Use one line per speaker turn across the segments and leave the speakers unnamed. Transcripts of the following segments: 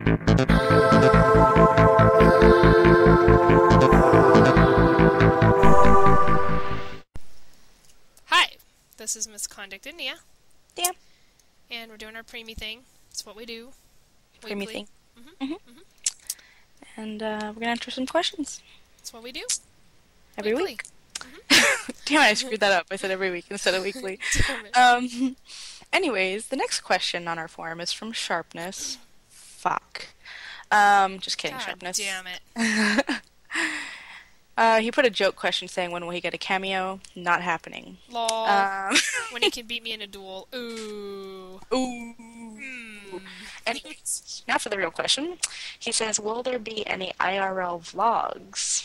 Hi, this is Misconduct India,
Yeah,
and we're doing our preemie thing. It's what we do
preemie
weekly.
thing.
hmm
hmm And we're gonna answer some questions
It's what we do
every
weekly.
week. Damn it, I screwed that up. I said every week instead of weekly.
Damn it.
Anyways, the next question on our forum is from Sharpness. Fuck. Just kidding,
God
Sharpness.
damn it.
He put a joke question saying, when will he get a cameo? Not happening.
Lol.
Um,
When he can beat me in a duel. Ooh.
ooh.
Hmm.
Anyways, now for the real question. He says, will there be any IRL vlogs?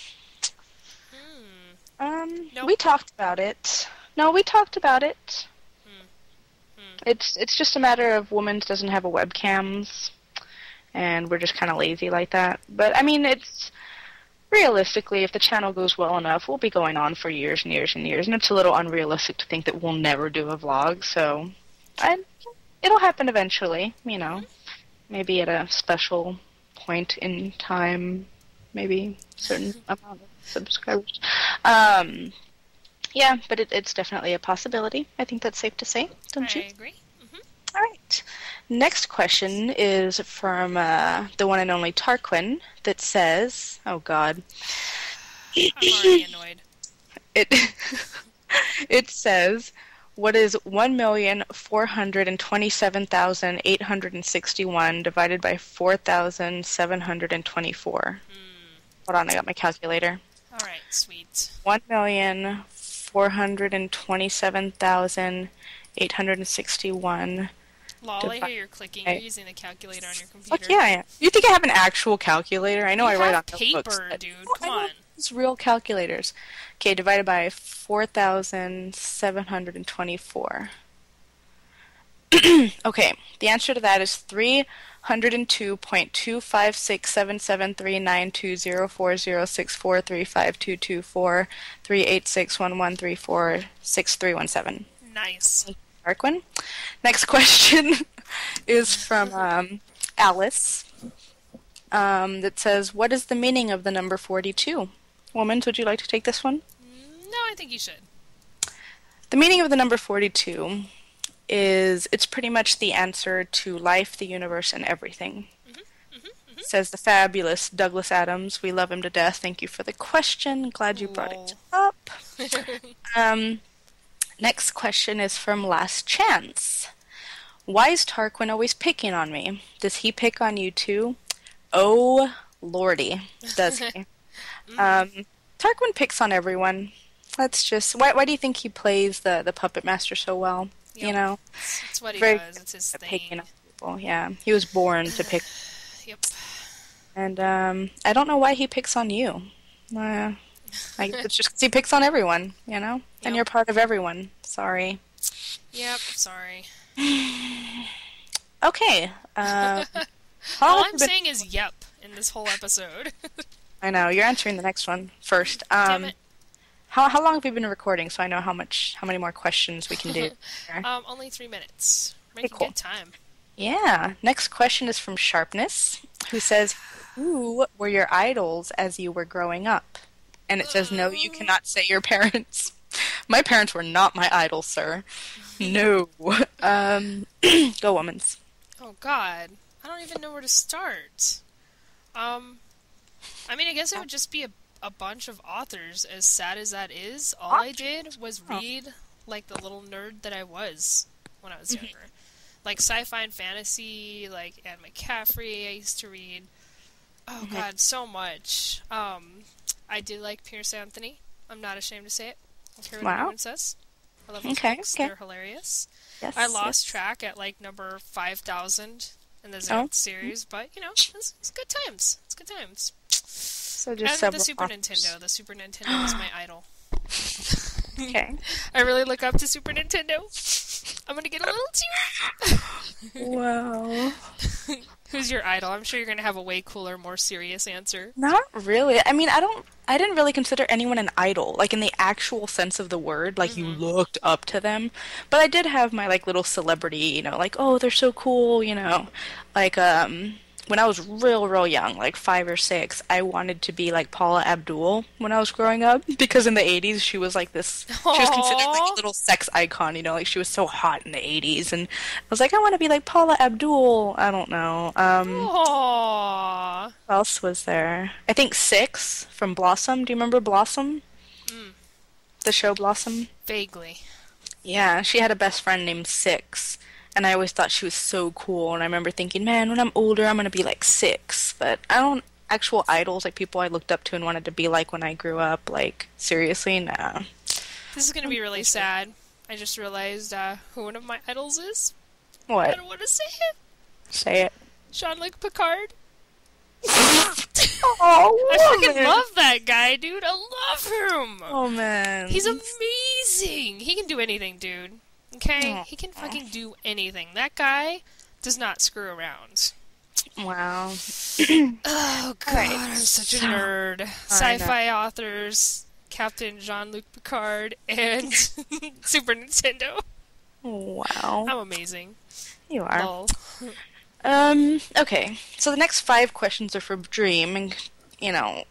Nope.
We talked about it. No, we talked about it.
Hmm.
It's just a matter of Woman's doesn't have a webcams, and we're just kind of lazy like that. But, I mean, it's... Realistically, if the channel goes well enough, we'll be going on for years and years and years, and it's a little unrealistic to think that we'll never do a vlog, so... It'll happen eventually, you know. Maybe at a special point in time, maybe a certain amount of subscribers. Yeah, but it's definitely a possibility. I think that's safe to say, don't you?
I agree.
All right. Next question is from the one and only Tarquin that says, oh God.
I'm already annoyed.
It says, what is 1,427,861 divided by 4,724? Hold on, I got my calculator.
Alright, sweet.
1,427,861.
Lol, I hear you're clicking. You're using the calculator on your computer.
Fuck yeah, I am. You think I have an actual calculator? I know I write on notebooks.
paper, dude.
No,
Come
I
on.
know it's real calculators. Okay, divided by 4,724. Okay, the answer to that is 302.25677392046435224386113463117.
Nice.
Tarquin. Next question is from Alice. That says, what is the meaning of the number 42? Woman, would you like to take this one?
No, I think you should.
The meaning of the number 42 is it's pretty much the answer to life, the universe, and everything. Says the fabulous Douglas Adams. We love him to death. Thank you for the question. Glad you brought it up. Next question is from Last Chance. Why is Tarquin always picking on me? Does he pick on you too? Oh, lordy, does he? Tarquin picks on everyone. That's just... Why do you think he plays the Puppet Master so well?
Yep.
You know?
It's what he
Very
does. It's his
good at
thing.
picking on people. Yeah, he was born to pick.
Yep.
And I don't know why he picks on you. I guess it's just 'cause he picks on everyone, you know? And
Yep.
you're part of everyone. Sorry.
Yep, sorry.
Okay.
All I'm saying is yep in this whole episode.
I know, you're answering the next one first.
Damn it.
How long have we been recording so I know how many more questions we can do?
Only 3 minutes. Making
cool.
good time.
Yeah. Next question is from Sharpness, who says, who were your idols as you were growing up? And it says, no, you cannot say your parents. My parents were not my idols, sir. No. Go, Womans.
Oh God, I don't even know where to start. I mean, I guess it would just be a bunch of authors. As sad as that is, all I did was read like the little nerd that I was when I was younger. Like sci-fi and fantasy, like Anne McCaffrey. I used to read. Oh God, so much. I did like Pierce Anthony. I'm not ashamed to say it. I don't care what anyone says. I love his books. They're hilarious.
Yes,
I lost track at like number 5,000 in the Zelda series, but you know, it's good times. It's good times.
So just
and the Super Nintendo. The Super Nintendo is my idol.
Okay.
I really look up to Super Nintendo. I'm gonna get a little teary.
Wow.
Who's your idol? I'm sure you're gonna have a way cooler, more serious answer.
Not really. I mean, I didn't really consider anyone an idol, like in the actual sense of the word, like you looked up to them. But I did have my like little celebrity, you know, like, oh, they're so cool, you know. Like when I was real young, like 5 or 6, I wanted to be like Paula Abdul when I was growing up because in the 80s she was like this, she was considered like a
Aww.
little sex icon, you know, like she was so hot in the 80s, and I was like, I want to be like Paula Abdul. I don't know.
Aww.
Who else was there? I think Six from Blossom. Do you remember Blossom?
Mm,
The show Blossom?
vaguely.
Yeah, she had a best friend named Six, and I always thought she was so cool. And I remember thinking, man, when I'm older, I'm gonna be like Six. But I don't actual idols like people I looked up to and wanted to be like when I grew up. Like seriously, nah.
This is gonna be really sad. I just realized who one of my idols is. I
What?
don't want to say it.
Say it.
Jean-Luc Picard. I
Oh,
freaking
woman.
love that guy, dude. I love him.
Oh man.
He's amazing. He can do anything, dude. Okay?
Aw.
He can fucking do anything. That guy does not screw around.
Wow.
Oh, God,
Alright,
I'm such a
so-
nerd.
I know.
Sci-fi authors, Captain Jean-Luc Picard, and Super Nintendo.
Wow.
I'm amazing.
You are.
Lol.
Okay. So the next 5 questions are for Dream, and you know,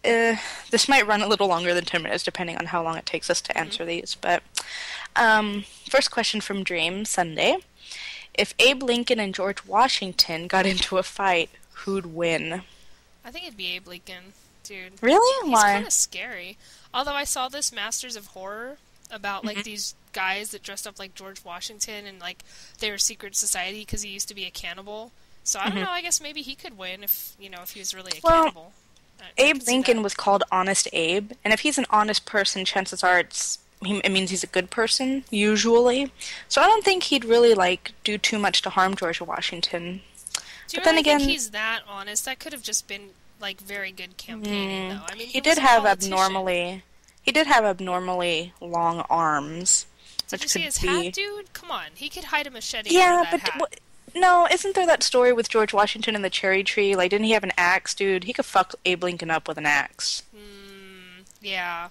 this might run a little longer than 10 minutes, depending on how long it takes us to answer these. But first question from Dream Sunday: if Abe Lincoln and George Washington got into a fight, who'd win?
I think it'd be Abe Lincoln, dude.
Really?
He's
Why?
kind of scary. Although I saw this Masters of Horror about like these guys that dressed up like George Washington and like they were secret society because he used to be a cannibal. So I don't know. I guess maybe he could win if if he was really a
Well,
cannibal. I
Abe
could see
Lincoln
that.
was called Honest Abe, and if he's an honest person, chances are it means he's a good person, usually. So I don't think he'd really like do too much to harm George Washington.
Do you
but then
really think
again-
he's that honest? That could have just been like very good campaigning, though. I mean,
He
was
did
a
have
politician.
abnormally long arms,
Did
which
you see
could
his
be.
hat, dude? Come on, he could hide a machete
Yeah,
under that
but
hat.
no, isn't there that story with George Washington and the cherry tree? Like, didn't he have an axe, dude? He could fuck Abe Lincoln up with an axe.
Yeah.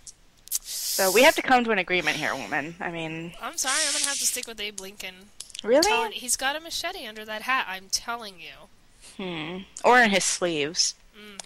So we have to come to an agreement here, woman. I mean,
I'm sorry, I'm gonna have to stick with Abe Lincoln.
really?
He's got a machete under that hat. I'm telling you.
Or in his sleeves.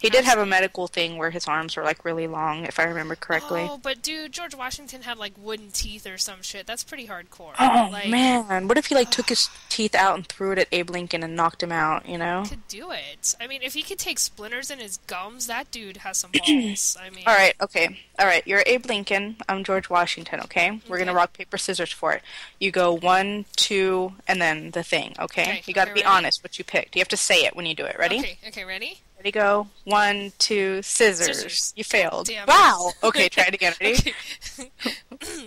He did have a medical thing where his arms were like really long, if I remember correctly.
Oh, but dude, George Washington had like wooden teeth or some shit. That's pretty hardcore.
Oh
like,
man, what if he like took his teeth out and threw it at Abe Lincoln and knocked him out, you know?
could do it. I mean, if he could take splinters in his gums, that dude has some balls. I mean,
Alright, okay. Alright, you're Abe Lincoln, I'm George Washington, okay? We're gonna
Okay.
rock, paper, scissors for it. You go 1, 2, and then the thing, okay?
Okay,
You gotta
okay,
be
ready?
honest what you picked. You have to say it when you do it. Ready?
Okay, ready?
Ready, go. 1, 2, scissors.
Scissors.
You failed.
Damn it.
Wow! Okay, try it again. Ready?
Okay.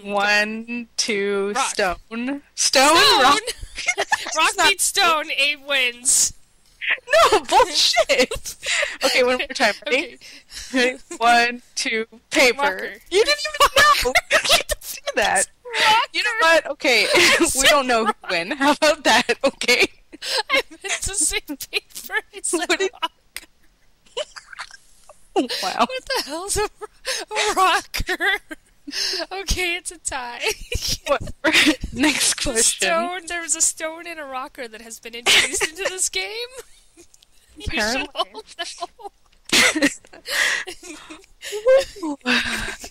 1, 2,
Rock.
stone. Stone?
Stone!
Rock.
Rock
not-
beats stone, Abe wins.
No, bullshit! Okay, one more time. Ready?
Okay.
1, 2, paper.
Rocker.
You didn't even know! You can't do that. You know what? Okay, we don't know who win. How about that, okay?
I meant to say paper. I said
What did-
rock.
Wow.
What the hell's a rocker? Okay, it's a tie.
Whatever. Next
The
question.
There was a stone and a rocker that has been introduced into this game. You should
Apparently.
all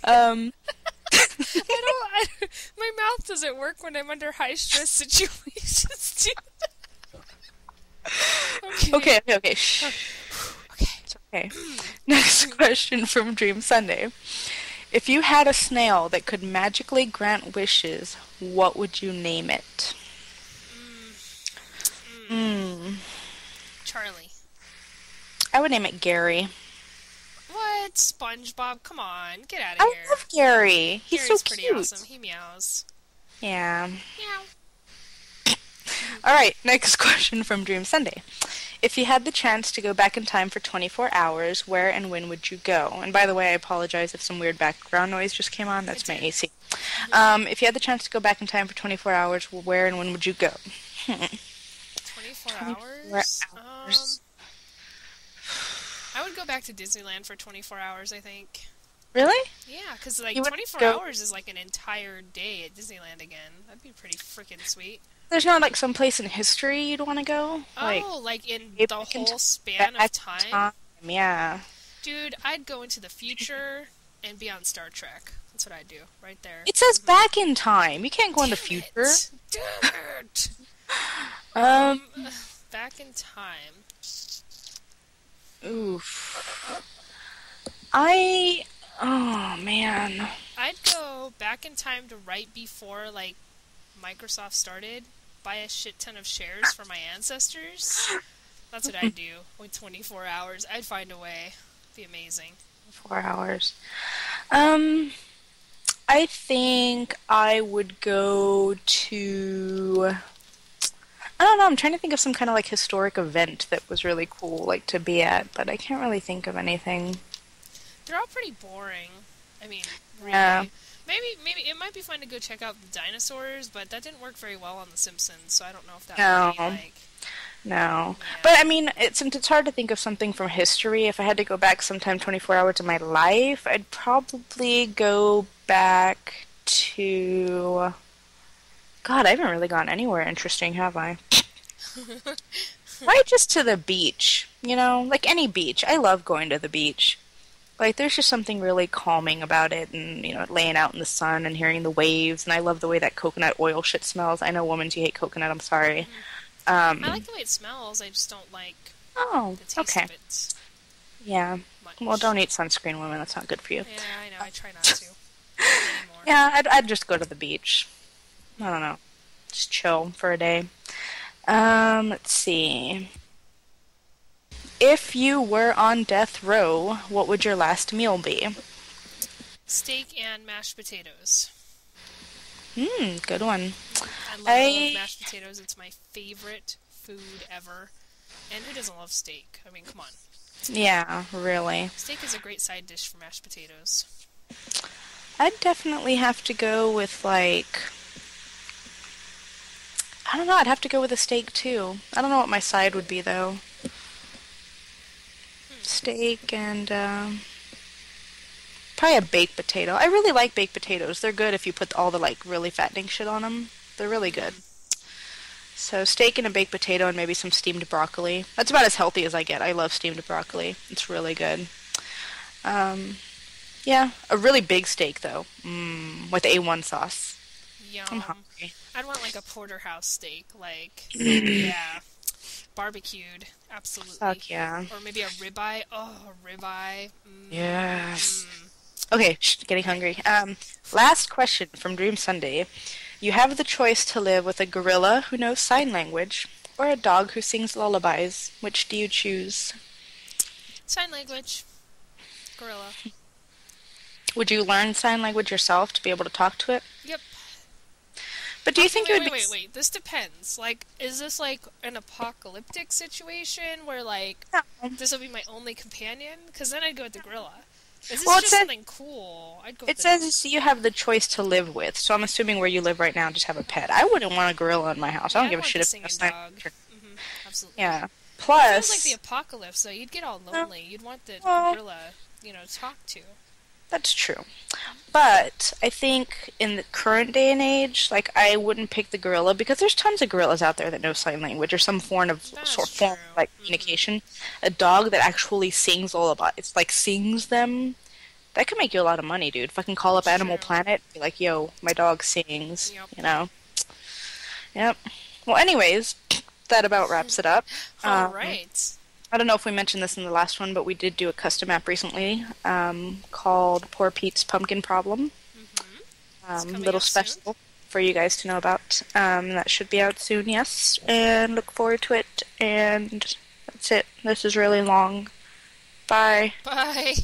know. My mouth doesn't work when I'm under high stress situations. dude.
Okay. Shh.
Okay.
It's okay. Next question from Dream Sunday. If you had a snail that could magically grant wishes, what would you name it?
Charlie.
I would name it Gary.
What? SpongeBob? Come on, get out of
I
here.
love Gary. He's
Gary's
so
pretty
cute.
awesome. He meows.
Yeah.
Meow.
All right, next question from Dream Sunday. If you had the chance to go back in time for 24 hours, where and when would you go? And by the way, I apologize if some weird background noise just came on. That's my AC. If you had the chance to go back in time for 24 hours, where and when would you go?
24 hours?
hours.
I would go back to Disneyland for 24 hours, I think.
Really?
Yeah, because like
You would
24
go-
hours is like an entire day at Disneyland again. That'd be pretty freaking sweet.
there's not like some place in history you'd want to go? Like
Oh, like in
way
the
back in
whole
back
span
in
of time?
time. Yeah.
Dude, I'd go into the future and be on Star Trek. That's what I'd do, right there.
It says back in time. You can't go in the
Damn
future.
it! Damn it!
Um,
Um, back in time.
oof. I. Oh man.
I'd go back in time to right before, like, Microsoft started, buy a shit ton of shares for my ancestors. That's what I'd do with 24 hours. I'd find a way. Be amazing.
4 hours. I think I would go to. I don't know. I'm trying to think of some kind of like historic event that was really cool, like to be at, but I can't really think of anything.
They're all pretty boring. I mean, really.
Yeah.
Maybe it might be fun to go check out the dinosaurs, but that didn't work very well on The Simpsons, so I don't know if that would be
No.
like.
No.
Yeah.
But I mean, since it's hard to think of something from history, if I had to go back sometime 24 hours of my life, I'd probably go back to. God, I haven't really gone anywhere interesting, have I? Right, just to the beach. You know, like any beach. I love going to the beach. Like, there's just something really calming about it, and, you know, laying out in the sun and hearing the waves, and I love the way that coconut oil shit smells. I know, woman, you hate coconut, I'm sorry.
I like the way it smells, I just don't like
Oh,
the taste
okay.
of it
Yeah.
much.
Well, don't eat sunscreen, woman. That's not good for you.
Yeah, I know, I try not to. Anymore.
Yeah, I'd just go to the beach. I don't know. Just chill for a day. Let's see. If you were on death row, what would your last meal be?
Steak and mashed potatoes.
Good one.
I love
I
mashed potatoes. It's my favorite food ever. And who doesn't love steak? I mean, come on.
Yeah, really.
Steak is a great side dish for mashed potatoes.
I'd definitely have to go with like I don't know, I'd have to go with a steak too. I don't know what my side would be though. Steak and probably a baked potato. I really like baked potatoes. They're good if you put all the like really fattening shit on them. They're really good. So steak and a baked potato and maybe some steamed broccoli. That's about as healthy as I get. I love steamed broccoli. It's really good. Yeah, a really big steak though, with A1 sauce. I'm
Yum.
hungry.
I'd want like a porterhouse steak, like, yeah, barbecued, absolutely.
Fuck yeah.
Or maybe a ribeye. Oh, a ribeye.
Yes. Okay, getting hungry. Last question from Dream Sunday. You have the choice to live with a gorilla who knows sign language or a dog who sings lullabies. Which do you choose?
Sign language. Gorilla.
Would you learn sign language yourself to be able to talk to it?
Yep.
But do you think it would be...
Wait. This depends. Like, is this like an apocalyptic situation where like
No.
this will be my only companion? Because then I'd go with the gorilla. Is this
Well, it
just
says-
something cool? I'd go with
It
the
says you have the choice to live with, so I'm assuming where you live right now just have a pet. I wouldn't want a gorilla in my house. I don't
I'd
give a
want
shit
the
if
singing
it's sign
dog.
language.
Absolutely.
Yeah.
It
Plus...
feels like the apocalypse, though. You'd get all lonely. You'd want the
Well-
gorilla, to talk to.
That's true. But I think in the current day and age, like, I wouldn't pick the gorilla because there's tons of gorillas out there that know sign language or some form of
That's
form of,
true.
like communication. A dog that actually sings lullaby, it's like sings them. That could make you a lot of money, dude. Fucking call up
That's
Animal
true.
Planet, be like, "Yo, my dog sings,"
Yep.
you know. Yep. Well, anyways, that about wraps it up.
All
Um,
right.
I don't know if we mentioned this in the last one, but we did do a custom app recently called Poor Pete's Pumpkin Problem.
It's coming
Little
up soon.
special for you guys to know about. That should be out soon, yes. And look forward to it. And that's it. This is really long. Bye.
Bye.